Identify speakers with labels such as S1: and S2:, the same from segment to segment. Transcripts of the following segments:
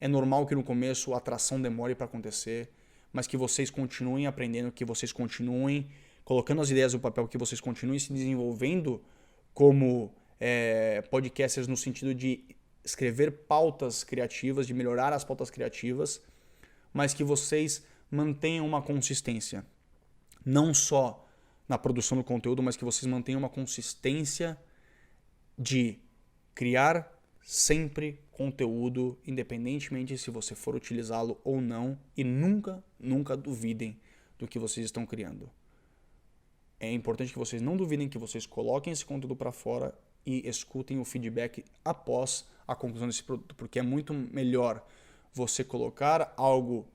S1: É normal que no começo a atração demore para acontecer, mas que vocês continuem aprendendo, que vocês continuem colocando as ideias no papel, que vocês continuem se desenvolvendo como podcasters no sentido de escrever pautas criativas, de melhorar as pautas criativas, mas que vocês mantenham uma consistência. Não só na produção do conteúdo, mas que vocês mantenham uma consistência de criar sempre conteúdo, independentemente se você for utilizá-lo ou não, e nunca, nunca duvidem do que vocês estão criando. É importante que vocês não duvidem, que vocês coloquem esse conteúdo para fora e escutem o feedback após a conclusão desse produto, porque é muito melhor você colocar algo,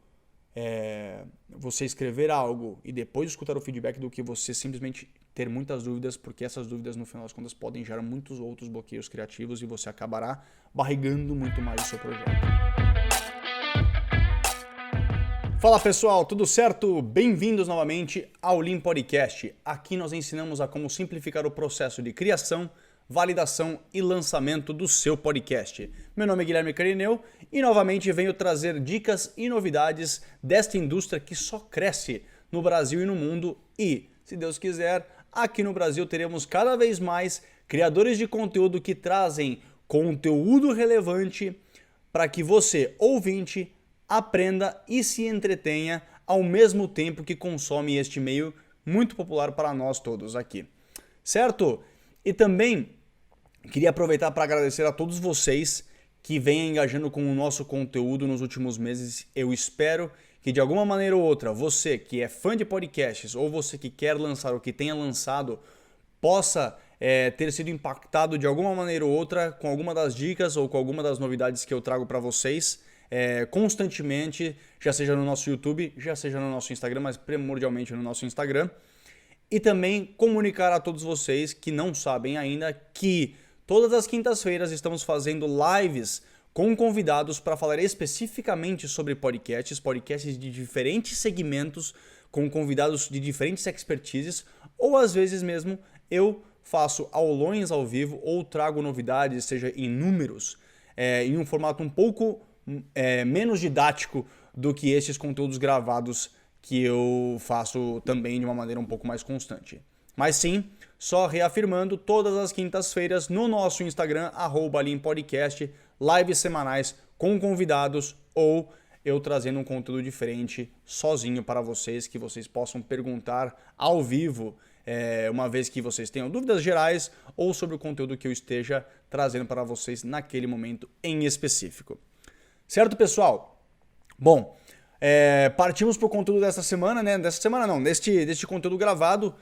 S1: você escrever algo e depois escutar o feedback do que você simplesmente ter muitas dúvidas, porque essas dúvidas no final das contas podem gerar muitos outros bloqueios criativos e você acabará barrigando muito mais o seu projeto. Fala pessoal, tudo certo? Bem-vindos novamente ao Lean Podcast. Aqui nós ensinamos a como simplificar o processo de criação, validação e lançamento do seu podcast. Meu nome é Guilherme Carineu e novamente venho trazer dicas e novidades desta indústria que só cresce no Brasil e no mundo e, se Deus quiser, aqui no Brasil teremos cada vez mais criadores de conteúdo que trazem conteúdo relevante para que você, ouvinte, aprenda e se entretenha ao mesmo tempo que consome este meio muito popular para nós todos aqui. Certo? E também queria aproveitar para agradecer a todos vocês que vêm engajando com o nosso conteúdo nos últimos meses. Eu espero que de alguma maneira ou outra, você que é fã de podcasts ou você que quer lançar ou que tenha lançado, possa ter sido impactado de alguma maneira ou outra com alguma das dicas ou com alguma das novidades que eu trago para vocês constantemente, já seja no nosso YouTube, já seja no nosso Instagram, mas primordialmente no nosso Instagram. E também comunicar a todos vocês que não sabem ainda que todas as quintas-feiras estamos fazendo lives com convidados para falar especificamente sobre podcasts de diferentes segmentos, com convidados de diferentes expertises, ou às vezes mesmo eu faço aulões ao vivo ou trago novidades, seja em números, em um formato um pouco menos didático do que esses conteúdos gravados que eu faço também de uma maneira um pouco mais constante. Mas sim, só reafirmando, todas as quintas-feiras no nosso Instagram, @leanpodcast, lives semanais com convidados ou eu trazendo um conteúdo diferente sozinho para vocês, que vocês possam perguntar ao vivo, uma vez que vocês tenham dúvidas gerais ou sobre o conteúdo que eu esteja trazendo para vocês naquele momento em específico. Certo, pessoal? Bom, partimos para o conteúdo dessa semana, né? Dessa semana não, deste conteúdo gravado.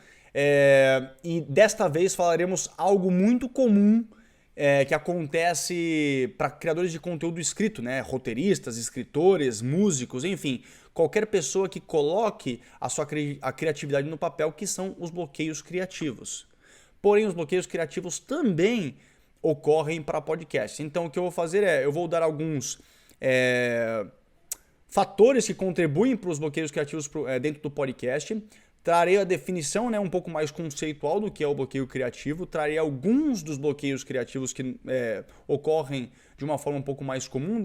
S1: E desta vez falaremos algo muito comum que acontece para criadores de conteúdo escrito, né? Roteiristas, escritores, músicos, enfim, qualquer pessoa que coloque a criatividade no papel, que são os bloqueios criativos. Porém, os bloqueios criativos também ocorrem para podcast. Então, o que eu vou fazer eu vou dar alguns fatores que contribuem para os bloqueios criativos dentro do podcast. Trarei a definição, né, um pouco mais conceitual do que é o bloqueio criativo. Trarei alguns dos bloqueios criativos que ocorrem de uma forma um pouco mais comum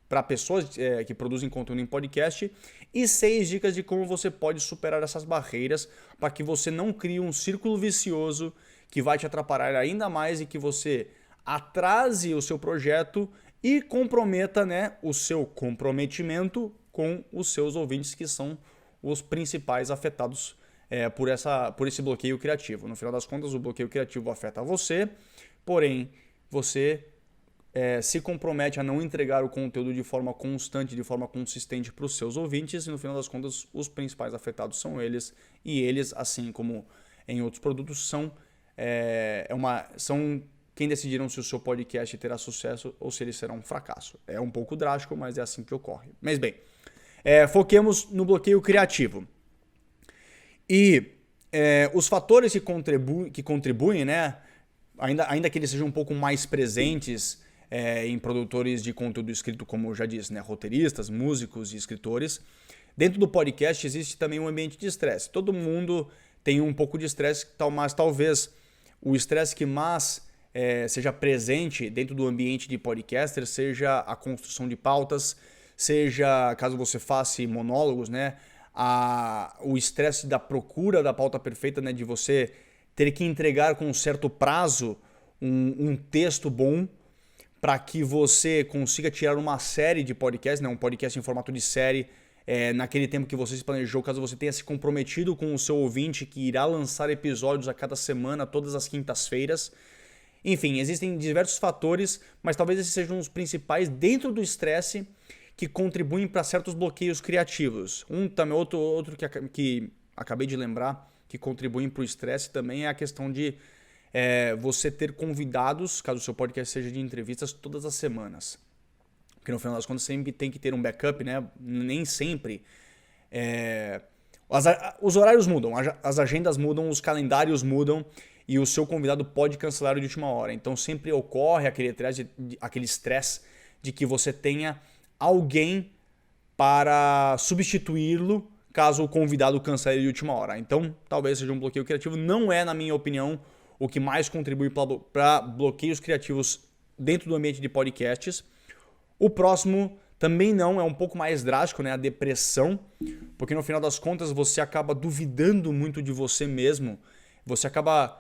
S1: para pessoas que produzem conteúdo em podcast. E 6 dicas de como você pode superar essas barreiras para que você não crie um círculo vicioso que vai te atrapalhar ainda mais e que você atrase o seu projeto e comprometa, né, o seu comprometimento com os seus ouvintes, que são os principais afetados por esse bloqueio criativo. No final das contas, o bloqueio criativo afeta você, porém, você se compromete a não entregar o conteúdo de forma constante, de forma consistente para os seus ouvintes, e no final das contas, os principais afetados são eles, e eles, assim como em outros produtos, são quem decidiram se o seu podcast terá sucesso ou se ele será um fracasso. É um pouco drástico, mas é assim que ocorre. Mas bem, foquemos no bloqueio criativo. E os fatores que contribuem, né, ainda que eles sejam um pouco mais presentes em produtores de conteúdo escrito, como eu já disse, né, roteiristas, músicos e escritores, dentro do podcast existe também um ambiente de estresse. Todo mundo tem um pouco de estresse, mas talvez o estresse que mais seja presente dentro do ambiente de podcaster, seja a construção de pautas, seja, caso você faça monólogos, né, o estresse da procura da pauta perfeita, né, de você ter que entregar com um certo prazo um texto bom para que você consiga tirar uma série de podcasts, né, um podcast em formato de série, naquele tempo que você se planejou, caso você tenha se comprometido com o seu ouvinte que irá lançar episódios a cada semana, todas as quintas-feiras. Enfim, existem diversos fatores, mas talvez esses sejam os principais dentro do estresse que contribuem para certos bloqueios criativos. Outro que acabei de lembrar que contribuem para o estresse também é a questão de você ter convidados, caso o seu podcast seja de entrevistas, todas as semanas. Porque no final das contas sempre tem que ter um backup, né? Nem sempre. Os horários mudam, as agendas mudam, os calendários mudam e o seu convidado pode cancelar de última hora. Então sempre ocorre aquele estresse de que você tenha alguém para substituí-lo caso o convidado cancele de última hora. Então talvez seja um bloqueio criativo. Não é, na minha opinião, o que mais contribui para bloqueios criativos dentro do ambiente de podcasts. O próximo também não, é um pouco mais drástico, né? A depressão, porque no final das contas você acaba duvidando muito de você mesmo, você acaba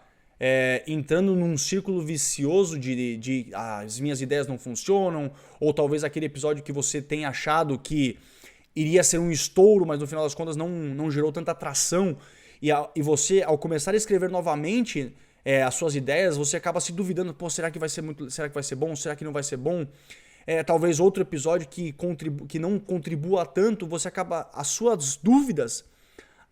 S1: entrando num círculo vicioso de as minhas ideias não funcionam, ou talvez aquele episódio que você tem achado que iria ser um estouro, mas no final das contas não gerou tanta atração, e você, ao começar a escrever novamente as suas ideias, você acaba se duvidando, será que vai ser bom, será que não vai ser bom? Talvez outro episódio que não contribua tanto, as suas dúvidas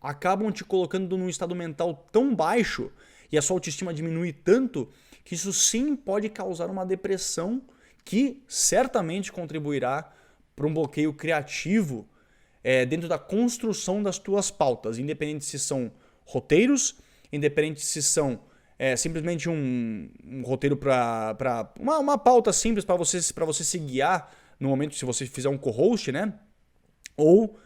S1: acabam te colocando num estado mental tão baixo e a sua autoestima diminui tanto que isso sim pode causar uma depressão que certamente contribuirá para um bloqueio criativo dentro da construção das tuas pautas, independente se são roteiros, independente se são simplesmente um roteiro para uma pauta simples para você se guiar no momento, se você fizer um co-host, né? Ou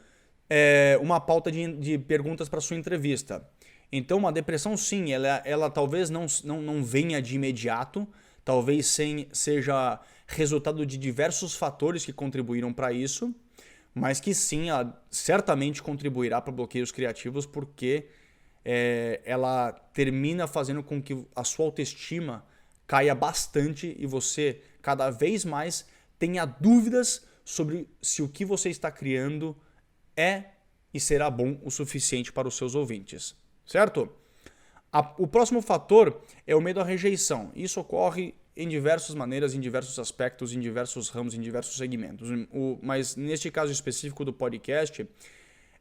S1: uma pauta de perguntas para sua entrevista. Então, uma depressão, sim, ela talvez não venha de imediato, talvez seja resultado de diversos fatores que contribuíram para isso, mas que sim, ela certamente contribuirá para bloqueios criativos, porque ela termina fazendo com que a sua autoestima caia bastante e você cada vez mais tenha dúvidas sobre se o que você está criando é e será bom o suficiente para os seus ouvintes, certo? O próximo fator é o medo à rejeição. Isso ocorre em diversas maneiras, em diversos aspectos, em diversos ramos, em diversos segmentos. Mas neste caso específico do podcast,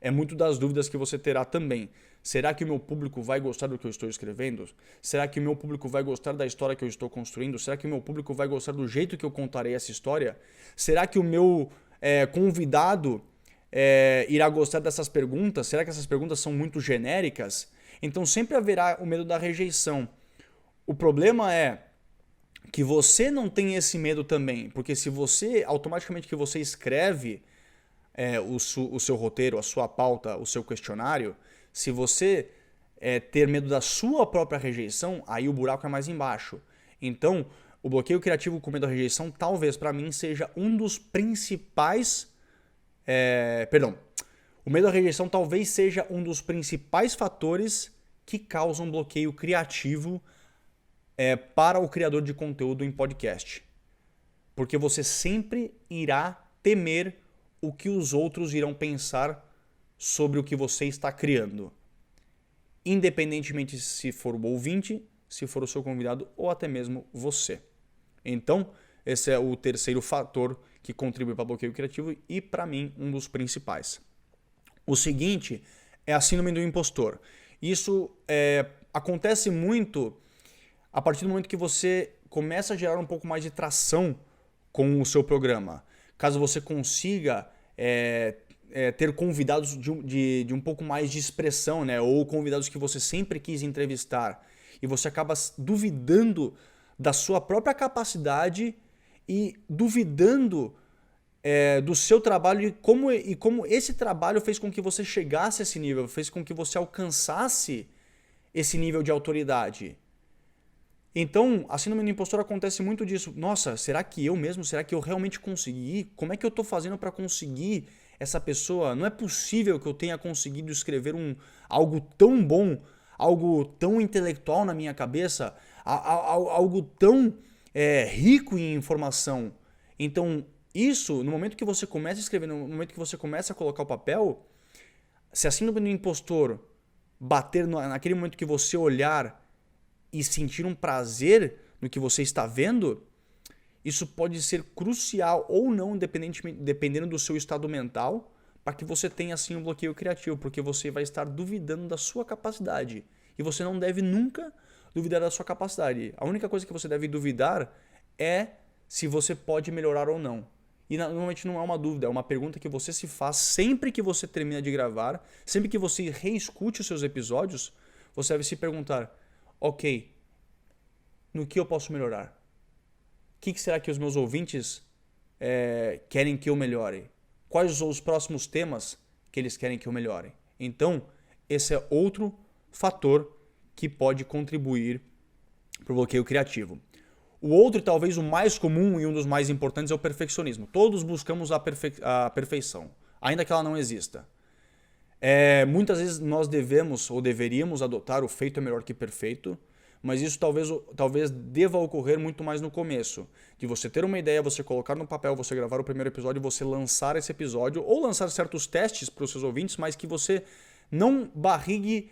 S1: é muito das dúvidas que você terá também. Será que o meu público vai gostar do que eu estou escrevendo? Será que o meu público vai gostar da história que eu estou construindo? Será que o meu público vai gostar do jeito que eu contarei essa história? Será que o meu convidado irá gostar dessas perguntas? Será que essas perguntas são muito genéricas? Então sempre haverá o medo da rejeição. O problema é que você não tem esse medo também, porque se você, automaticamente que você escreve o seu roteiro, a sua pauta, o seu questionário, se você ter medo da sua própria rejeição, aí o buraco é mais embaixo. Então, o bloqueio criativo com medo da rejeição talvez para mim seja um dos principais... O medo da rejeição talvez seja um dos principais fatores que causam bloqueio criativo para o criador de conteúdo em podcast. Porque você sempre irá temer o que os outros irão pensar sobre o que você está criando. Independentemente se for o ouvinte, se for o seu convidado ou até mesmo você. Então, esse é o terceiro fator que contribui para o bloqueio criativo e, para mim, um dos principais. O seguinte é a síndrome do impostor. Isso acontece muito a partir do momento que você começa a gerar um pouco mais de tração com o seu programa. Caso você consiga ter convidados de um pouco mais de expressão, né? Ou convidados que você sempre quis entrevistar, e você acaba duvidando da sua própria capacidade e duvidando do seu trabalho e como esse trabalho fez com que você chegasse a esse nível, fez com que você alcançasse esse nível de autoridade. Então, a síndrome do impostor acontece muito disso. Nossa, será que eu mesmo? Será que eu realmente consegui? Como é que eu estou fazendo para conseguir essa pessoa? Não é possível que eu tenha conseguido escrever algo tão bom, algo tão intelectual na minha cabeça, algo tão rico em informação. Então, isso, no momento que você começa a escrever, no momento que você começa a colocar o papel, se a síndrome do impostor bater naquele momento que você olhar e sentir um prazer no que você está vendo, isso pode ser crucial ou não, dependendo do seu estado mental, para que você tenha assim um bloqueio criativo, porque você vai estar duvidando da sua capacidade. E você não deve nunca duvidar da sua capacidade. A única coisa que você deve duvidar é se você pode melhorar ou não. E normalmente não é uma dúvida, é uma pergunta que você se faz sempre que você termina de gravar, sempre que você reescute os seus episódios, você deve se perguntar: ok, no que eu posso melhorar? O que será que os meus ouvintes querem que eu melhore? Quais são os próximos temas que eles querem que eu melhore? Então, esse é outro fator que pode contribuir para o bloqueio criativo. O outro, talvez o mais comum e um dos mais importantes, é o perfeccionismo. Todos buscamos a perfeição, ainda que ela não exista. Muitas vezes nós devemos ou deveríamos adotar o feito é melhor que perfeito, mas isso talvez deva ocorrer muito mais no começo. De você ter uma ideia, você colocar no papel, você gravar o primeiro episódio, você lançar esse episódio, ou lançar certos testes para os seus ouvintes, mas que você não barrigue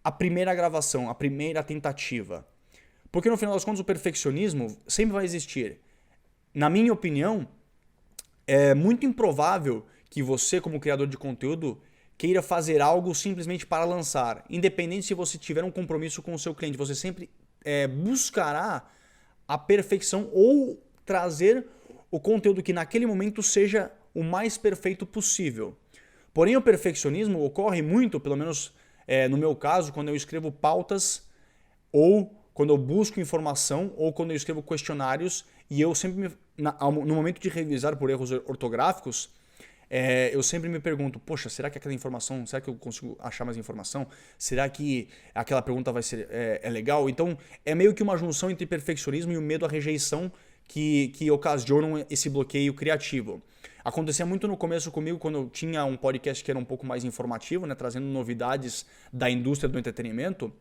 S1: a primeira gravação, a primeira tentativa. Porque no final das contas o perfeccionismo sempre vai existir. Na minha opinião, é muito improvável que você, como criador de conteúdo, queira fazer algo simplesmente para lançar. Independente se você tiver um compromisso com o seu cliente, você sempre buscará a perfeição ou trazer o conteúdo que naquele momento seja o mais perfeito possível. Porém, o perfeccionismo ocorre muito, pelo menos no meu caso, quando eu escrevo pautas ou quando eu busco informação ou quando eu escrevo questionários e eu sempre, no momento de revisar por erros ortográficos, eu sempre me pergunto, poxa, será que aquela informação, será que eu consigo achar mais informação? Será que aquela pergunta vai ser legal? Então, é meio que uma junção entre perfeccionismo e o medo à rejeição que ocasionam esse bloqueio criativo. Acontecia muito no começo comigo, quando eu tinha um podcast que era um pouco mais informativo, né, trazendo novidades da indústria do entretenimento,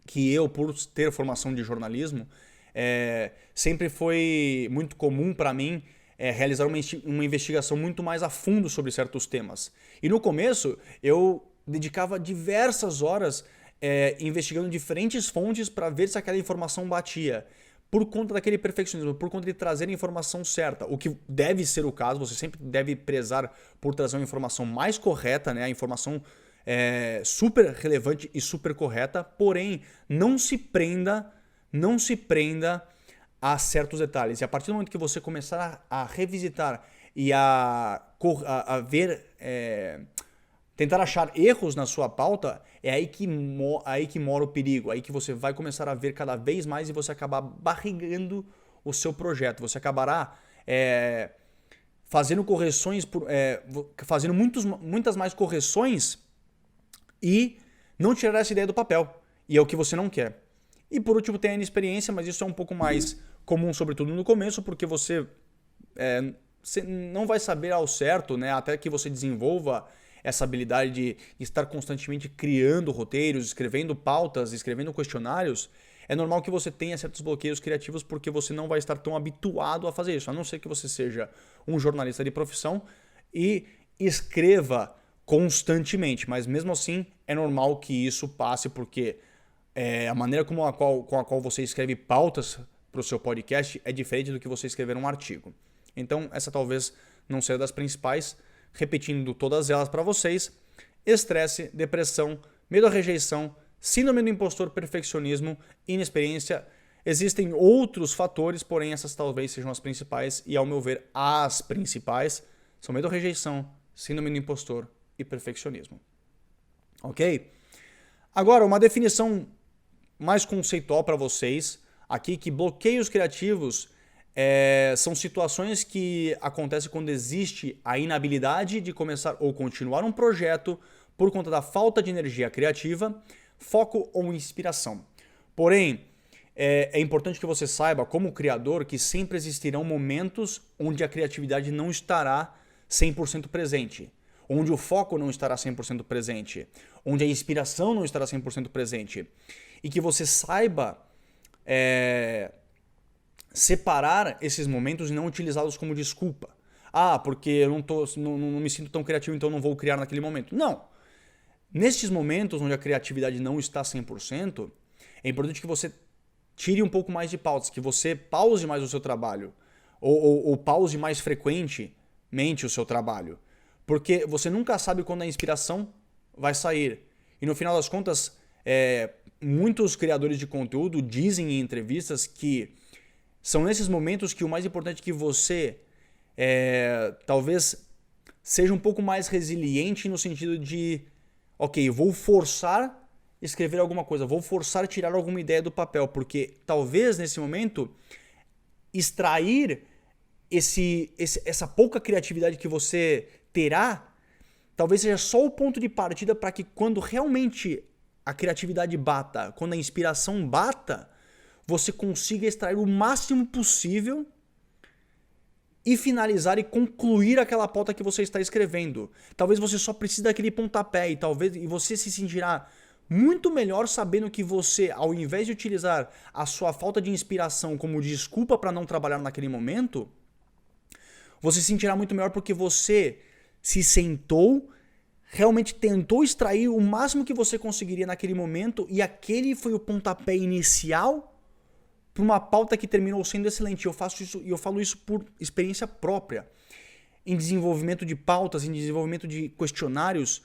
S1: que eu, por ter formação de jornalismo, sempre foi muito comum para mim realizar uma investigação muito mais a fundo sobre certos temas. E no começo, eu dedicava diversas horas investigando diferentes fontes para ver se aquela informação batia. Por conta daquele perfeccionismo, por conta de trazer a informação certa. O que deve ser o caso, você sempre deve prezar por trazer uma informação mais correta, né? A informação super relevante e super correta, porém não se prenda a certos detalhes. E a partir do momento que você começar a revisitar e a ver, tentar achar erros na sua pauta, é aí que mora o perigo, aí que você vai começar a ver cada vez mais e você acabar barrigando o seu projeto. Você acabará fazendo correções, fazendo muitas mais correções e não tirar essa ideia do papel. E é o que você não quer. E por último tem a inexperiência, mas isso é um pouco mais comum, sobretudo no começo, porque você não vai saber ao certo, né, até que você desenvolva essa habilidade de estar constantemente criando roteiros, escrevendo pautas, escrevendo questionários. É normal que você tenha certos bloqueios criativos porque você não vai estar tão habituado a fazer isso, a não ser que você seja um jornalista de profissão e escreva constantemente, mas mesmo assim é normal que isso passe porque a maneira com a qual você escreve pautas para o seu podcast é diferente do que você escrever um artigo. Então essa talvez não seja das principais, repetindo todas elas para vocês: estresse, depressão, medo à rejeição, síndrome do impostor, perfeccionismo, inexperiência. Existem outros fatores, porém essas talvez sejam as principais e, ao meu ver, as principais são medo à rejeição, síndrome do impostor e perfeccionismo. Ok? Agora, uma definição mais conceitual para vocês aqui, que bloqueios criativos são situações que acontecem quando existe a inabilidade de começar ou continuar um projeto por conta da falta de energia criativa, foco ou inspiração. Porém, é importante que você saiba, como criador, que sempre existirão momentos onde a criatividade não estará 100% presente, onde o foco não estará 100% presente, onde a inspiração não estará 100% presente. E que você saiba separar esses momentos e não utilizá-los como desculpa. Ah, porque eu não me sinto tão criativo, então não vou criar naquele momento. Não. Nestes momentos onde a criatividade não está 100%, é importante que você tire um pouco mais de pausas, que você pause mais o seu trabalho, ou pause mais frequentemente o seu trabalho. Porque você nunca sabe quando a inspiração vai sair. E no final das contas, muitos criadores de conteúdo dizem em entrevistas que são nesses momentos que o mais importante é que você talvez seja um pouco mais resiliente no sentido de, ok, vou forçar escrever alguma coisa, vou forçar tirar alguma ideia do papel, porque talvez nesse momento extrair essa pouca criatividade que você terá, talvez seja só o ponto de partida para que quando realmente a criatividade bata, quando a inspiração bata, você consiga extrair o máximo possível e finalizar e concluir aquela pauta que você está escrevendo. Talvez você só precise daquele pontapé e você se sentirá muito melhor sabendo que você, ao invés de utilizar a sua falta de inspiração como desculpa para não trabalhar naquele momento, você se sentirá muito melhor porque você se sentou, realmente tentou extrair o máximo que você conseguiria naquele momento e aquele foi o pontapé inicial para uma pauta que terminou sendo excelente. Eu falo isso por experiência própria. Em desenvolvimento de pautas, em desenvolvimento de questionários,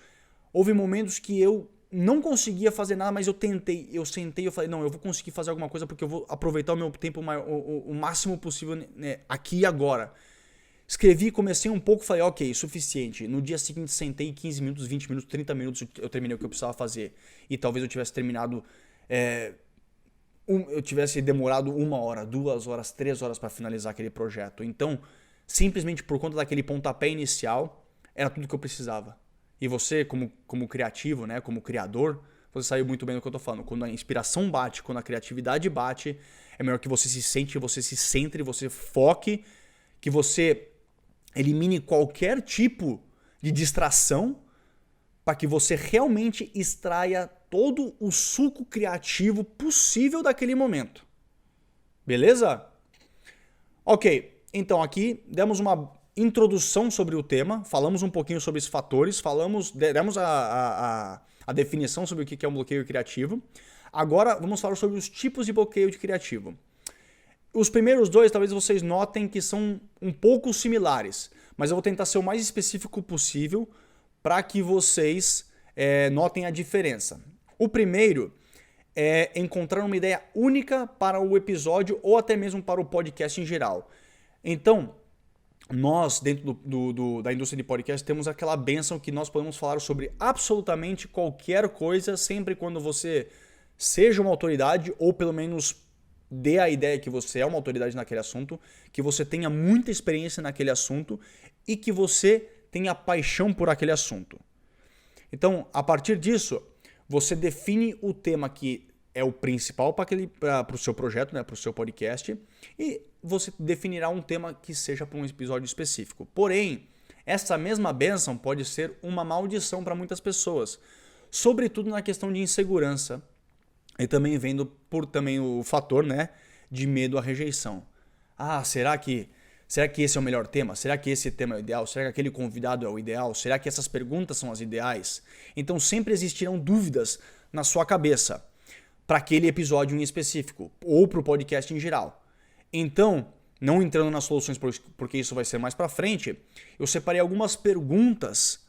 S1: houve momentos que eu não conseguia fazer nada, mas eu tentei, eu sentei, eu falei, não, eu vou conseguir fazer alguma coisa porque eu vou aproveitar o meu tempo o máximo possível, né, aqui e agora. Escrevi, comecei um pouco, falei, ok, suficiente. No dia seguinte sentei 15 minutos, 20 minutos, 30 minutos, eu terminei o que eu precisava fazer. E talvez eu tivesse terminado, eu tivesse demorado 1 hora, 2 horas, 3 horas para finalizar aquele projeto. Então, simplesmente por conta daquele pontapé inicial, era tudo que eu precisava. E você, como criativo, né, como criador, você saiu muito bem do que eu tô falando. Quando a inspiração bate, quando a criatividade bate, é melhor que você se sente, você se centre, você foque, que você elimine qualquer tipo de distração para que você realmente extraia todo o suco criativo possível daquele momento. Beleza? Ok, então aqui demos uma introdução sobre o tema, falamos um pouquinho sobre os fatores, demos a definição sobre o que é um bloqueio criativo. Agora vamos falar sobre os tipos de bloqueio criativo. Os primeiros dois talvez vocês notem que são um pouco similares, mas eu vou tentar ser o mais específico possível para que vocês notem a diferença. O primeiro é encontrar uma ideia única para o episódio ou até mesmo para o podcast em geral. Então, nós, dentro da indústria de podcast, temos aquela bênção que nós podemos falar sobre absolutamente qualquer coisa, sempre quando você seja uma autoridade, ou pelo menos dê a ideia que você é uma autoridade naquele assunto, que você tenha muita experiência naquele assunto e que você tenha paixão por aquele assunto. Então, a partir disso, você define o tema que é o principal para o seu projeto, né, para o seu podcast, e você definirá um tema que seja para um episódio específico. Porém, essa mesma bênção pode ser uma maldição para muitas pessoas, sobretudo na questão de insegurança e também vendo por também o fator, né, de medo à rejeição. Ah, será que esse é o melhor tema? Será que esse tema é o ideal? Será que aquele convidado é o ideal? Será que essas perguntas são as ideais? Então sempre existirão dúvidas na sua cabeça para aquele episódio em específico ou para o podcast em geral. Então, não entrando nas soluções porque isso vai ser mais para frente, eu separei algumas perguntas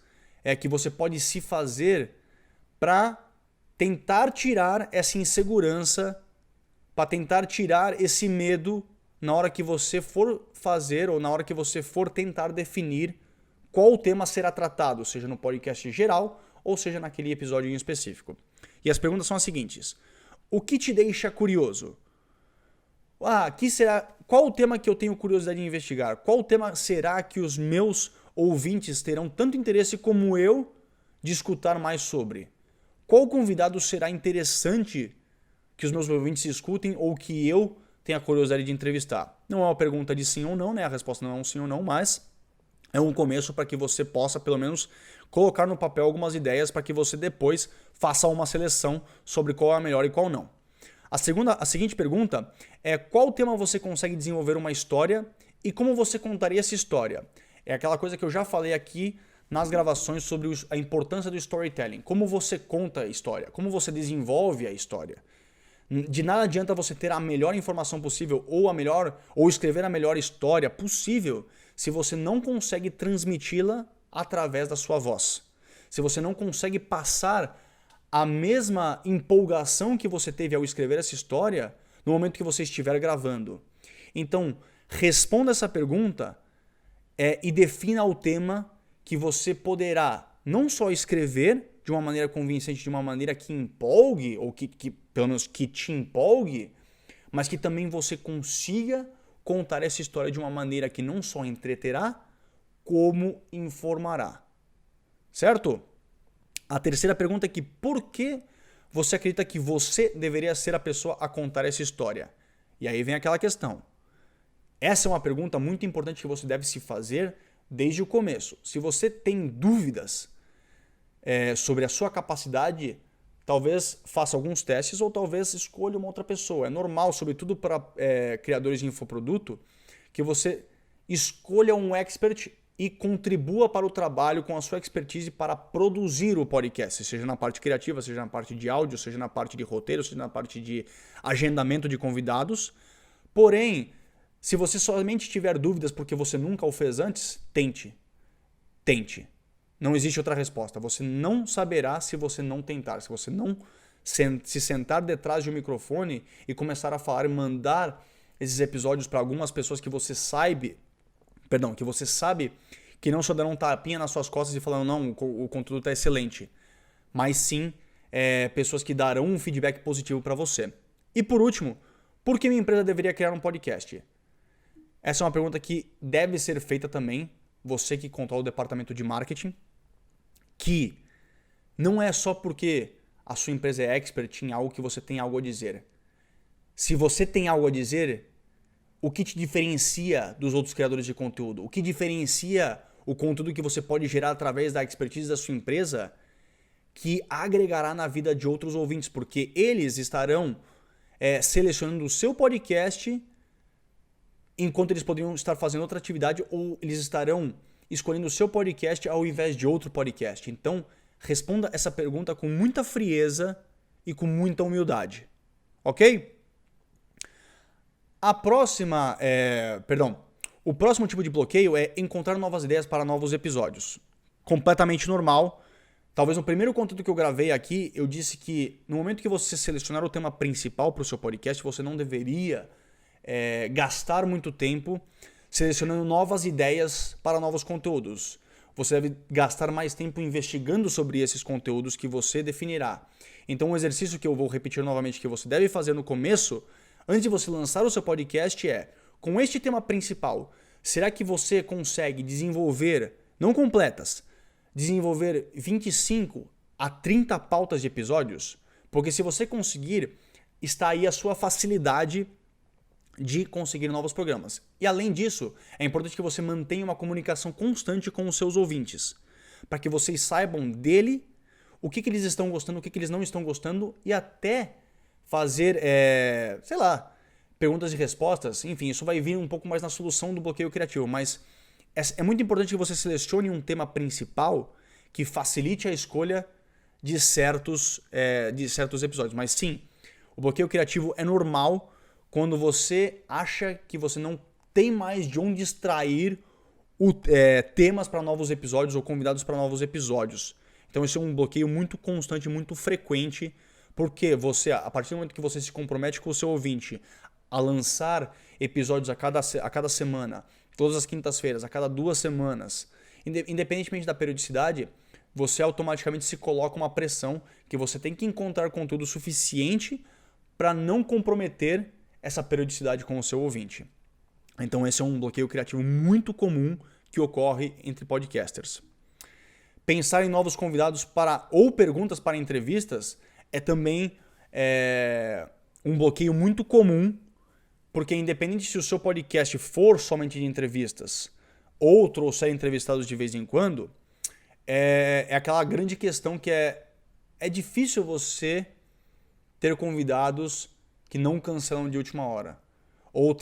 S1: que você pode se fazer para tentar tirar essa insegurança, para tentar tirar esse medo na hora que você for fazer ou na hora que você for tentar definir qual o tema será tratado, seja no podcast em geral ou seja naquele episódio em específico. E as perguntas são as seguintes: o que te deixa curioso? Qual o tema que eu tenho curiosidade de investigar? Qual o tema será que os meus ouvintes terão tanto interesse como eu de escutar mais sobre? Qual convidado será interessante que os meus ouvintes escutem ou que eu tenha curiosidade de entrevistar? Não é uma pergunta de sim ou não, né? A resposta não é um sim ou não, mas é um começo para que você possa, pelo menos, colocar no papel algumas ideias para que você depois faça uma seleção sobre qual é a melhor e qual não. A seguinte pergunta é: qual tema você consegue desenvolver uma história e como você contaria essa história? É aquela coisa que eu já falei aqui nas gravações sobre a importância do storytelling. Como você conta a história, como você desenvolve a história. De nada adianta você ter a melhor informação possível ou escrever a melhor história possível se você não consegue transmiti-la através da sua voz. Se você não consegue passar a mesma empolgação que você teve ao escrever essa história no momento que você estiver gravando. Então, responda essa pergunta e defina o tema que você poderá não só escrever de uma maneira convincente, de uma maneira que empolgue, ou que pelo menos que te empolgue, mas que também você consiga contar essa história de uma maneira que não só entreterá, como informará. Certo? A terceira pergunta é que por que você acredita que você deveria ser a pessoa a contar essa história? E aí vem aquela questão. Essa é uma pergunta muito importante que você deve se fazer desde o começo. Se você tem dúvidas sobre a sua capacidade, talvez faça alguns testes ou talvez escolha uma outra pessoa. É normal, sobretudo para criadores de infoproduto, que você escolha um expert e contribua para o trabalho com a sua expertise para produzir o podcast, seja na parte criativa, seja na parte de áudio, seja na parte de roteiro, seja na parte de agendamento de convidados. Porém, se você somente tiver dúvidas porque você nunca o fez antes, tente. Tente. Não existe outra resposta. Você não saberá se você não tentar, se você não se sentar detrás de um microfone e começar a falar e mandar esses episódios para algumas pessoas que você sabe que não só deram um tapinha nas suas costas e falando, não, o conteúdo está excelente, mas sim pessoas que darão um feedback positivo para você. E por último, por que minha empresa deveria criar um podcast? Essa é uma pergunta que deve ser feita também, você que controla o departamento de marketing, que não é só porque a sua empresa é expert em algo que você tem algo a dizer. Se você tem algo a dizer, o que te diferencia dos outros criadores de conteúdo? O que diferencia o conteúdo que você pode gerar através da expertise da sua empresa que agregará na vida de outros ouvintes? Porque eles estarão selecionando o seu podcast enquanto eles poderiam estar fazendo outra atividade ou eles estarão escolhendo o seu podcast ao invés de outro podcast. Então, responda essa pergunta com muita frieza e com muita humildade. Ok? O próximo tipo de bloqueio é encontrar novas ideias para novos episódios. Completamente normal. Talvez no primeiro conteúdo que eu gravei aqui, eu disse que no momento que você selecionar o tema principal para o seu podcast, você não deveria gastar muito tempo selecionando novas ideias para novos conteúdos. Você deve gastar mais tempo investigando sobre esses conteúdos que você definirá. Então, um exercício que eu vou repetir novamente que você deve fazer no começo, antes de você lançar o seu podcast com este tema principal, será que você consegue desenvolver, não completas, desenvolver 25 a 30 pautas de episódios? Porque se você conseguir, está aí a sua facilidade de conseguir novos programas. E além disso, é importante que você mantenha uma comunicação constante com os seus ouvintes, para que vocês saibam dele o que eles estão gostando, o que eles não estão gostando e até fazer, perguntas e respostas. Enfim, isso vai vir um pouco mais na solução do bloqueio criativo, mas é muito importante que você selecione um tema principal que facilite a escolha de certos episódios. Mas sim, o bloqueio criativo é normal quando você acha que você não tem mais de onde extrair temas para novos episódios ou convidados para novos episódios. Então esse é um bloqueio muito constante, muito frequente, porque você, a partir do momento que você se compromete com o seu ouvinte a lançar episódios a cada semana, todas as quintas-feiras, a cada 2 semanas, independentemente da periodicidade, você automaticamente se coloca uma pressão que você tem que encontrar conteúdo suficiente para não comprometer essa periodicidade com o seu ouvinte. Então esse é um bloqueio criativo muito comum que ocorre entre podcasters. Pensar em novos convidados ou perguntas para entrevistas é também um bloqueio muito comum, porque independente se o seu podcast for somente de entrevistas ou trouxer entrevistados de vez em quando, é aquela grande questão que é difícil você ter convidados que não cancelam de última hora. Ou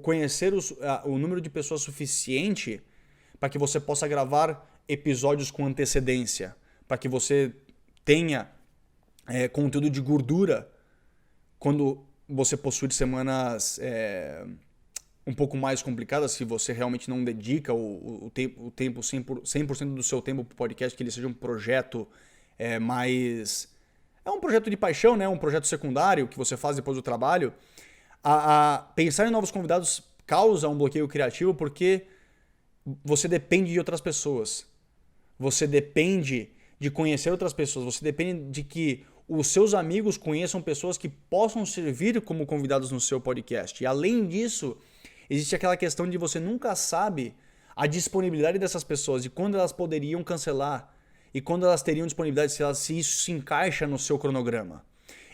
S1: conhecer o número de pessoas suficiente para que você possa gravar episódios com antecedência, para que você tenha conteúdo de gordura quando você possui semanas um pouco mais complicadas, se você realmente não dedica o tempo 100% do seu tempo para o podcast, que ele seja um projeto mais... É um projeto de paixão, né? Um projeto secundário que você faz depois do trabalho. Pensar em novos convidados causa um bloqueio criativo porque você depende de outras pessoas. Você depende de conhecer outras pessoas. Você depende de que os seus amigos conheçam pessoas que possam servir como convidados no seu podcast. E além disso, existe aquela questão de você nunca sabe a disponibilidade dessas pessoas, de quando elas poderiam cancelar e quando elas teriam disponibilidade, se isso se encaixa no seu cronograma.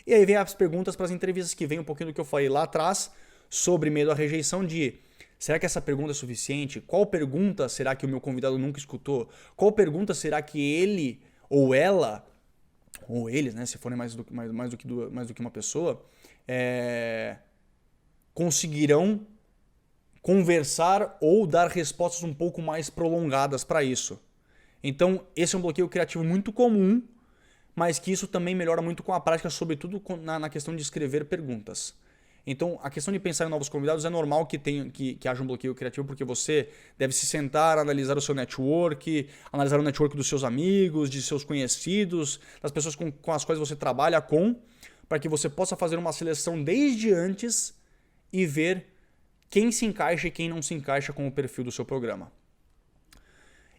S1: E aí vem as perguntas para as entrevistas, que vem um pouquinho do que eu falei lá atrás sobre medo à rejeição de: será que essa pergunta é suficiente? Qual pergunta será que o meu convidado nunca escutou? Qual pergunta será que ele ou ela, ou eles, né, se forem mais do que uma pessoa, conseguirão conversar ou dar respostas um pouco mais prolongadas para isso? Então, esse é um bloqueio criativo muito comum, mas que isso também melhora muito com a prática, sobretudo na questão de escrever perguntas. Então, a questão de pensar em novos convidados é normal que haja um bloqueio criativo, porque você deve se sentar, analisar o seu network, analisar o network dos seus amigos, de seus conhecidos, das pessoas com as quais você trabalha para que você possa fazer uma seleção desde antes e ver quem se encaixa e quem não se encaixa com o perfil do seu programa.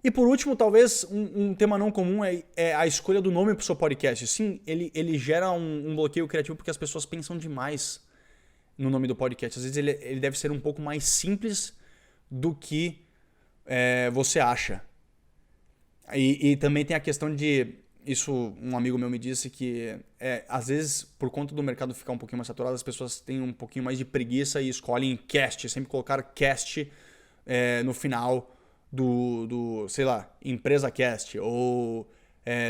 S1: E por último, talvez um tema não comum é a escolha do nome para o seu podcast. Sim, ele gera um bloqueio criativo porque as pessoas pensam demais no nome do podcast. Às vezes ele deve ser um pouco mais simples do que você acha. E também tem a questão de... Isso um amigo meu me disse que às vezes, por conta do mercado ficar um pouquinho mais saturado, as pessoas têm um pouquinho mais de preguiça e escolhem cast, sempre colocar cast no final sei lá, Empresa Cast ou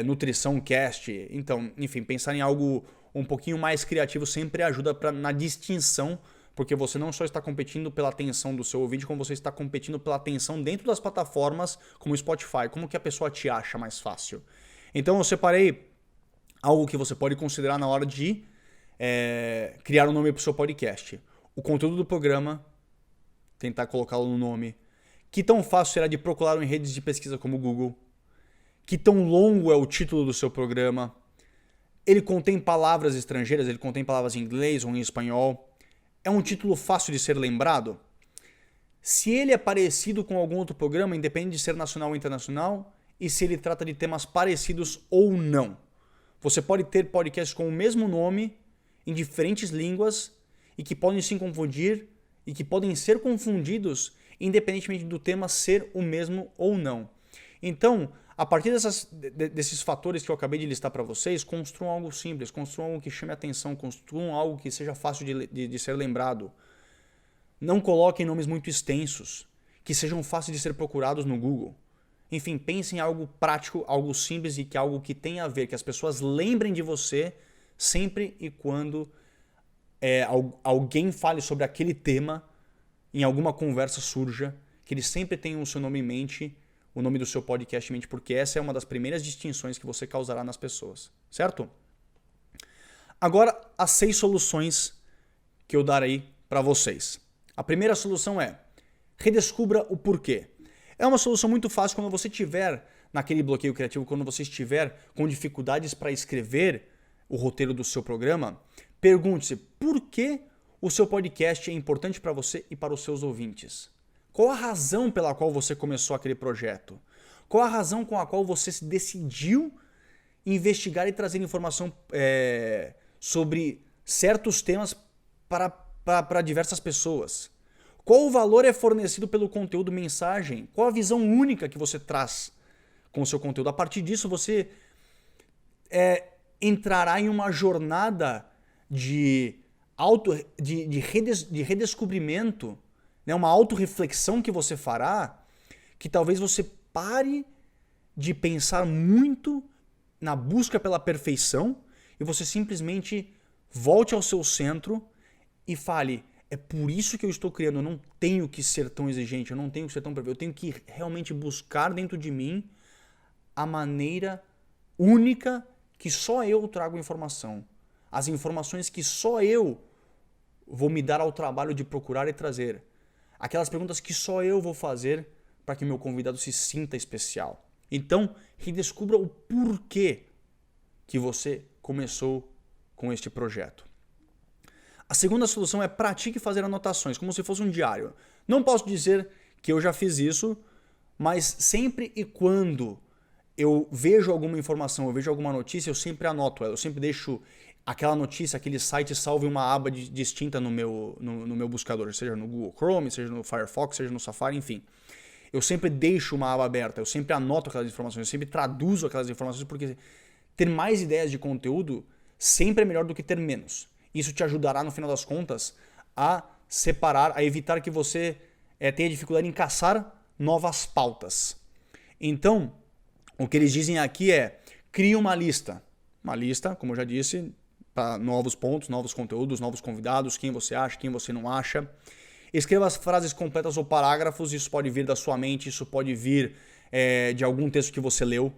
S1: Nutrição Cast. Então, enfim, pensar em algo um pouquinho mais criativo sempre ajuda na distinção, porque você não só está competindo pela atenção do seu ouvinte, como você está competindo pela atenção dentro das plataformas como o Spotify. Como que a pessoa te acha mais fácil? Então eu separei algo que você pode considerar na hora de criar um nome para o seu podcast. O conteúdo do programa, tentar colocá-lo no nome. Que tão fácil será de procurá-lo em redes de pesquisa como o Google? Que tão longo é o título do seu programa? Ele contém palavras estrangeiras, ele contém palavras em inglês ou em espanhol? É um título fácil de ser lembrado? Se ele é parecido com algum outro programa, independente de ser nacional ou internacional, e se ele trata de temas parecidos ou não. Você pode ter podcasts com o mesmo nome, em diferentes línguas, e que podem se confundir, e que podem ser confundidos independentemente do tema ser o mesmo ou não. Então, a partir desses fatores que eu acabei de listar para vocês, construam algo simples, construam algo que chame a atenção, construam algo que seja fácil de ser lembrado. Não coloquem nomes muito extensos, que sejam fáceis de ser procurados no Google. Enfim, pensem em algo prático, algo simples e algo que tenha a ver, que as pessoas lembrem de você sempre e quando alguém fale sobre aquele tema, em alguma conversa surja, que eles sempre tenham o seu nome em mente, o nome do seu podcast em mente, porque essa é uma das primeiras distinções que você causará nas pessoas, certo? Agora, as 6 soluções que eu darei para vocês. A primeira solução é: redescubra o porquê. É uma solução muito fácil quando você estiver naquele bloqueio criativo, quando você estiver com dificuldades para escrever o roteiro do seu programa. Pergunte-se por que o seu podcast é importante para você e para os seus ouvintes. Qual a razão pela qual você começou aquele projeto? Qual a razão com a qual você se decidiu investigar e trazer informação sobre certos temas para diversas pessoas? Qual o valor é fornecido pelo conteúdo mensagem? Qual a visão única que você traz com o seu conteúdo? A partir disso, você entrará em uma jornada de redescobrimento, né? Uma autorreflexão que você fará, que talvez você pare de pensar muito na busca pela perfeição e você simplesmente volte ao seu centro e fale: é por isso que eu estou criando, eu não tenho que ser tão exigente, eu não tenho que ser tão perfeito, eu tenho que realmente buscar dentro de mim a maneira única que só eu trago informação. As informações que só eu vou me dar ao trabalho de procurar e trazer. Aquelas perguntas que só eu vou fazer para que meu convidado se sinta especial. Então, redescubra o porquê que você começou com este projeto. A segunda solução é pratique fazer anotações, como se fosse um diário. Não posso dizer que eu já fiz isso, mas sempre e quando eu vejo alguma informação, eu vejo alguma notícia, eu sempre anoto ela. Eu sempre deixo aquela notícia, aquele site salvo em uma aba distinta no meu buscador, seja no Google Chrome, seja no Firefox, seja no Safari, enfim. Eu sempre deixo uma aba aberta, eu sempre anoto aquelas informações, eu sempre traduzo aquelas informações, porque ter mais ideias de conteúdo sempre é melhor do que ter menos. Isso te ajudará, no final das contas, a separar, a evitar que você tenha dificuldade em caçar novas pautas. Então, o que eles dizem aqui é: crie uma lista. Uma lista, como eu já disse, para novos pontos, novos conteúdos, novos convidados, quem você acha, quem você não acha. Escreva as frases completas ou parágrafos, isso pode vir da sua mente, isso pode vir de algum texto que você leu,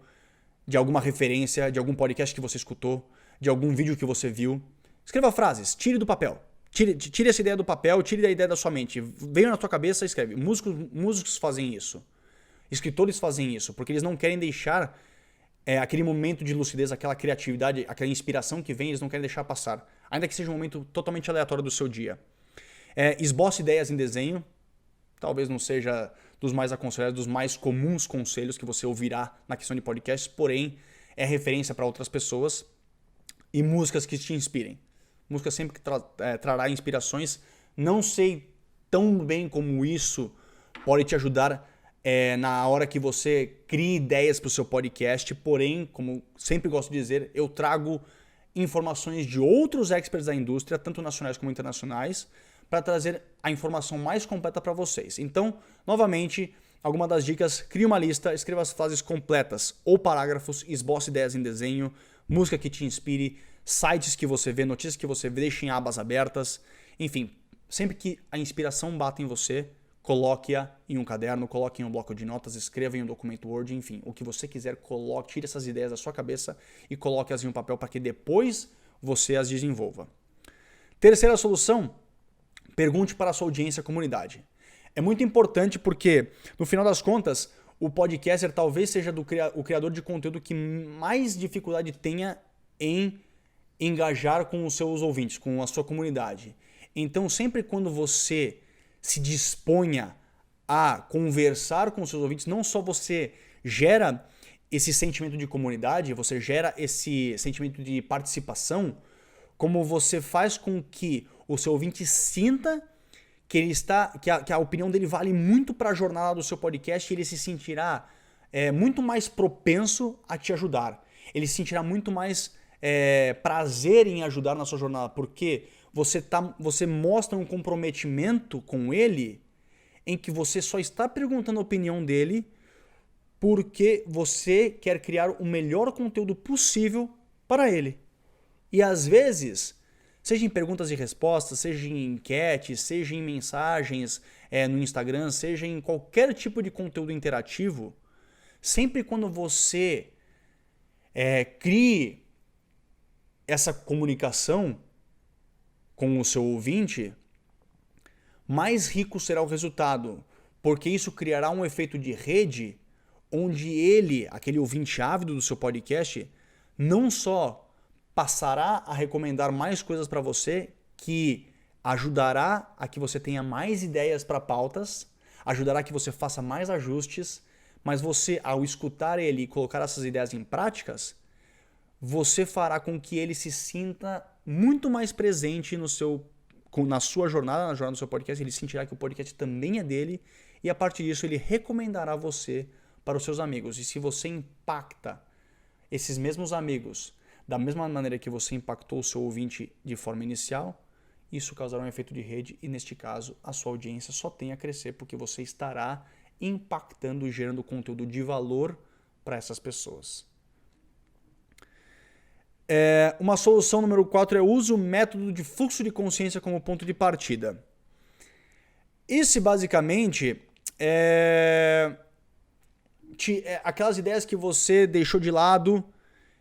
S1: de alguma referência, de algum podcast que você escutou, de algum vídeo que você viu. Escreva frases, tire do papel. Tire essa ideia do papel, tire a ideia da sua mente. Venha na tua cabeça e escreve. Músicos fazem isso. Escritores fazem isso, porque eles não querem deixar aquele momento de lucidez, aquela criatividade, aquela inspiração que vem, eles não querem deixar passar. Ainda que seja um momento totalmente aleatório do seu dia. Esboce ideias em desenho. Talvez não seja dos mais aconselhados, dos mais comuns conselhos que você ouvirá na questão de podcasts, porém é referência para outras pessoas. E músicas que te inspirem. Música sempre que trará inspirações. Não sei tão bem como isso pode te ajudar na hora que você cria ideias para o seu podcast, porém, como sempre gosto de dizer, eu trago informações de outros experts da indústria, tanto nacionais como internacionais, para trazer a informação mais completa para vocês. Então, novamente, algumas das dicas: crie uma lista, escreva as frases completas ou parágrafos, esboce ideias em desenho, música que te inspire, sites que você vê, notícias que você vê, deixe em abas abertas. Enfim, sempre que a inspiração bata em você, coloque-a em um caderno, coloque em um bloco de notas, escreva em um documento Word, enfim, o que você quiser, coloque, tire essas ideias da sua cabeça e coloque-as em um papel para que depois você as desenvolva. Terceira solução: pergunte para a sua audiência e comunidade. É muito importante porque, no final das contas, o podcaster talvez seja o criador de conteúdo que mais dificuldade tenha em engajar com os seus ouvintes, com a sua comunidade. Então, sempre quando você se disponha a conversar com os seus ouvintes, não só você gera esse sentimento de comunidade, você gera esse sentimento de participação, como você faz com que o seu ouvinte sinta que a opinião dele vale muito para a jornada do seu podcast e ele se sentirá muito mais propenso a te ajudar. Ele se sentirá muito mais prazer em ajudar na sua jornada, porque você mostra um comprometimento com ele em que você só está perguntando a opinião dele porque você quer criar o melhor conteúdo possível para ele. E às vezes, seja em perguntas e respostas, seja em enquetes, seja em mensagens no Instagram, seja em qualquer tipo de conteúdo interativo, sempre quando você crie essa comunicação com o seu ouvinte, mais rico será o resultado, porque isso criará um efeito de rede onde ele, aquele ouvinte ávido do seu podcast, não só passará a recomendar mais coisas para você, que ajudará a que você tenha mais ideias para pautas, ajudará a que você faça mais ajustes, mas você, ao escutar ele e colocar essas ideias em práticas, você fará com que ele se sinta muito mais presente na sua jornada, na jornada do seu podcast. Ele sentirá que o podcast também é dele e a partir disso ele recomendará você para os seus amigos. E se você impacta esses mesmos amigos Da mesma maneira que você impactou o seu ouvinte de forma inicial, isso causará um efeito de rede e, neste caso, a sua audiência só tem a crescer porque você estará impactando e gerando conteúdo de valor para essas pessoas. Uma solução número 4 é use o método de fluxo de consciência como ponto de partida. Esse basicamente aquelas ideias que você deixou de lado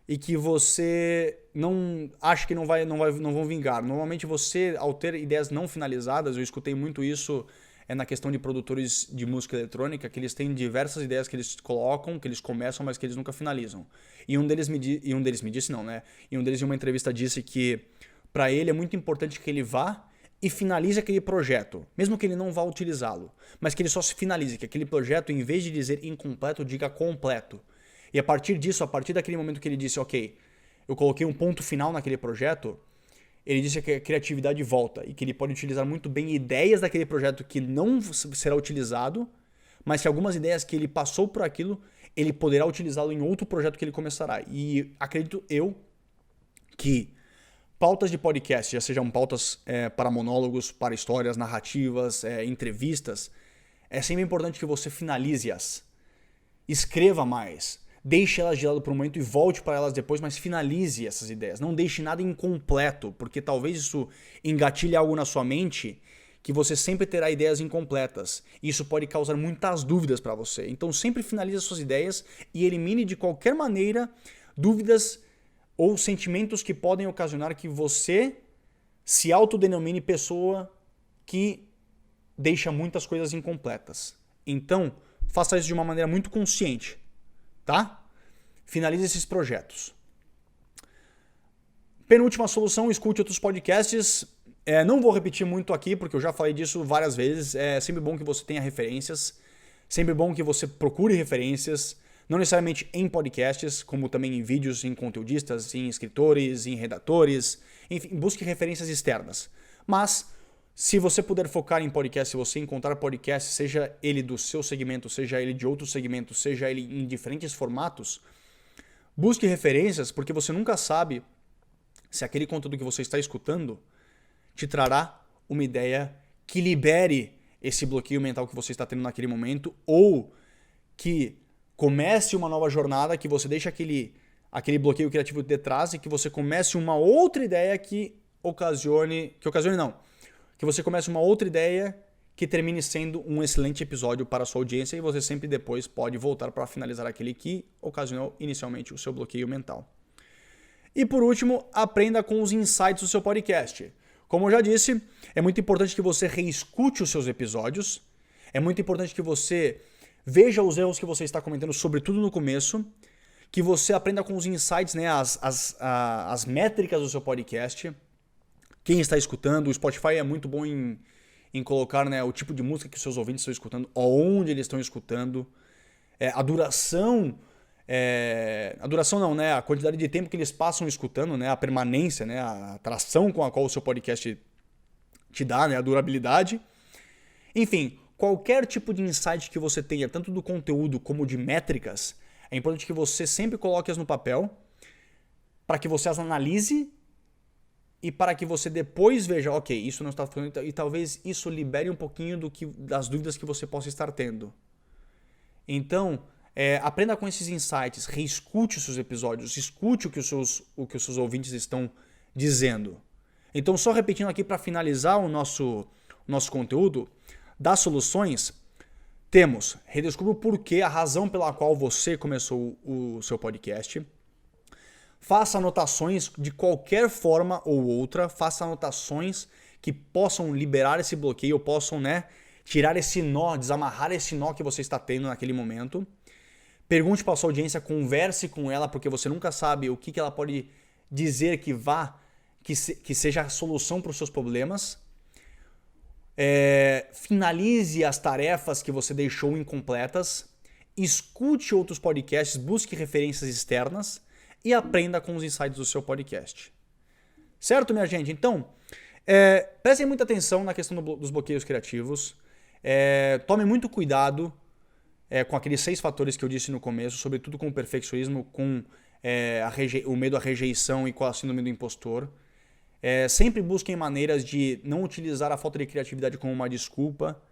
S1: e que você não acha que não vão vingar. Normalmente você, ao ter ideias não finalizadas, eu escutei muito isso na questão de produtores de música eletrônica, que eles têm diversas ideias que eles colocam, que eles começam, mas que eles nunca finalizam. E um deles em uma entrevista disse que para ele é muito importante que ele vá e finalize aquele projeto, mesmo que ele não vá utilizá-lo, mas que ele só se finalize, que aquele projeto, em vez de dizer incompleto, diga completo. E a partir disso, a partir daquele momento que ele disse, ok, eu coloquei um ponto final naquele projeto, ele disse que a criatividade volta e que ele pode utilizar muito bem ideias daquele projeto que não será utilizado, mas que algumas ideias que ele passou por aquilo, ele poderá utilizá-lo em outro projeto que ele começará. E acredito eu que pautas de podcast, já sejam pautas para monólogos, para histórias, narrativas, entrevistas, é sempre importante que você finalize-as. Escreva mais. Deixe elas de lado por um momento e volte para elas depois, mas finalize essas ideias. Não deixe nada incompleto, porque talvez isso engatilhe algo na sua mente que você sempre terá ideias incompletas. E isso pode causar muitas dúvidas para você. Então sempre finalize as suas ideias e elimine de qualquer maneira dúvidas ou sentimentos que podem ocasionar que você se autodenomine pessoa que deixa muitas coisas incompletas. Então, faça isso de uma maneira muito consciente. Tá? Finalize esses projetos. Penúltima solução, escute outros podcasts. Não vou repetir muito aqui, porque eu já falei disso várias vezes. É sempre bom que você tenha referências. Sempre bom que você procure referências. Não necessariamente em podcasts, como também em vídeos, em conteudistas, em escritores, em redatores. Enfim, busque referências externas. Mas se você puder focar em podcast, se você encontrar podcast, seja ele do seu segmento, seja ele de outro segmento, seja ele em diferentes formatos, busque referências, porque você nunca sabe se aquele conteúdo que você está escutando te trará uma ideia que libere esse bloqueio mental que você está tendo naquele momento, ou que comece uma nova jornada, que você deixe aquele bloqueio criativo de trás e que você comece uma outra ideia que você comece uma outra ideia que termine sendo um excelente episódio para a sua audiência e você sempre depois pode voltar para finalizar aquele que ocasionou inicialmente o seu bloqueio mental. E por último, aprenda com os insights do seu podcast. Como eu já disse, é muito importante que você reescute os seus episódios, é muito importante que você veja os erros que você está cometendo, sobretudo no começo, que você aprenda com os insights, né, as métricas do seu podcast. Quem está escutando, o Spotify é muito bom em colocar, né, o tipo de música que os seus ouvintes estão escutando, onde eles estão escutando, a duração não, né, a quantidade de tempo que eles passam escutando, né, a permanência, né, a atração com a qual o seu podcast te dá, né, a durabilidade. Enfim, qualquer tipo de insight que você tenha, tanto do conteúdo como de métricas, é importante que você sempre coloque-as no papel para que você as analise e para que você depois veja, ok, isso não está funcionando, e talvez isso libere um pouquinho das dúvidas que você possa estar tendo. Então, aprenda com esses insights, reescute os seus episódios, escute o que os seus ouvintes estão dizendo. Então, só repetindo aqui para finalizar o nosso conteúdo, das soluções, temos, redescubra o porquê, a razão pela qual você começou o seu podcast. Faça anotações de qualquer forma ou outra, faça anotações que possam liberar esse bloqueio, ou possam, né, tirar esse nó, desamarrar esse nó que você está tendo naquele momento. Pergunte para a sua audiência, converse com ela, porque você nunca sabe o que ela pode dizer que seja a solução para os seus problemas. Finalize as tarefas que você deixou incompletas. Escute outros podcasts, busque referências externas e aprenda com os insights do seu podcast. Certo, minha gente? Então, prestem muita atenção na questão dos bloqueios criativos. Tome muito cuidado com aqueles 6 fatores que eu disse no começo, sobretudo com o perfeccionismo, com o medo à rejeição e com a síndrome do impostor. Sempre busquem maneiras de não utilizar a falta de criatividade como uma desculpa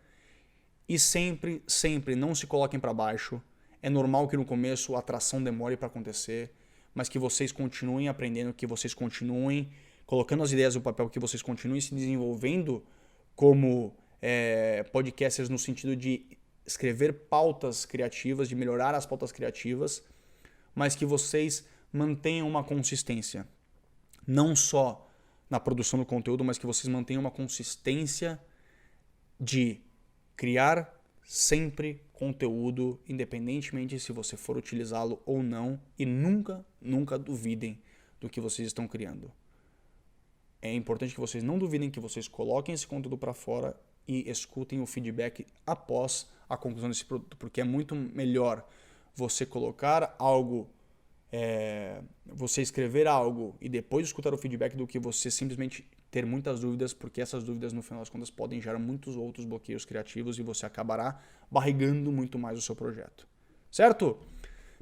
S1: e sempre, sempre não se coloquem para baixo. É normal que no começo a atração demore para acontecer, mas que vocês continuem aprendendo, que vocês continuem colocando as ideias no papel, que vocês continuem se desenvolvendo como podcasters no sentido de escrever pautas criativas, de melhorar as pautas criativas, mas que vocês mantenham uma consistência. Não só na produção do conteúdo, mas que vocês mantenham uma consistência de criar sempre conteúdo, independentemente se você for utilizá-lo ou não, e nunca, nunca duvidem do que vocês estão criando. É importante que vocês não duvidem, que vocês coloquem esse conteúdo para fora e escutem o feedback após a conclusão desse produto, porque é muito melhor você colocar algo, você escrever algo e depois escutar o feedback do que você simplesmente ter muitas dúvidas, porque essas dúvidas no final das contas podem gerar muitos outros bloqueios criativos e você acabará barrigando muito mais o seu projeto. Certo?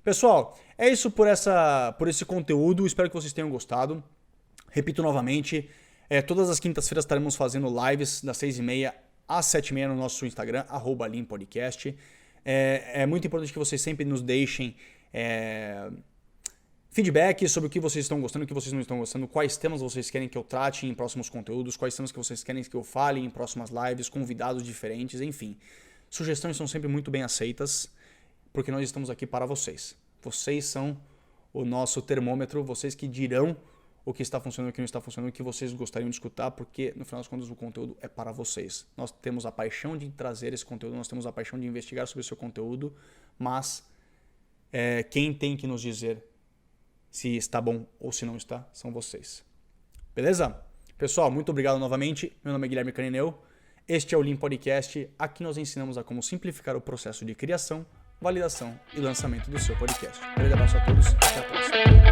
S1: Pessoal, é isso por esse conteúdo, espero que vocês tenham gostado. Repito novamente, todas as quintas-feiras estaremos fazendo lives das 6h30 às 7h30 no nosso Instagram, @limpodcast. É muito importante que vocês sempre nos deixem feedback sobre o que vocês estão gostando, o que vocês não estão gostando, quais temas vocês querem que eu trate em próximos conteúdos, quais temas que vocês querem que eu fale em próximas lives, convidados diferentes, enfim. Sugestões são sempre muito bem aceitas, porque nós estamos aqui para vocês. Vocês são o nosso termômetro, vocês que dirão o que está funcionando, o que não está funcionando, o que vocês gostariam de escutar, porque no final das contas o conteúdo é para vocês. Nós temos a paixão de trazer esse conteúdo, nós temos a paixão de investigar sobre o seu conteúdo, mas quem tem que nos dizer se está bom ou se não está, são vocês. Beleza? Pessoal, muito obrigado novamente. Meu nome é Guilherme Canineu. Este é o Lean Podcast. Aqui nós ensinamos a como simplificar o processo de criação, validação e lançamento do seu podcast. Um grande abraço a todos e até a próxima.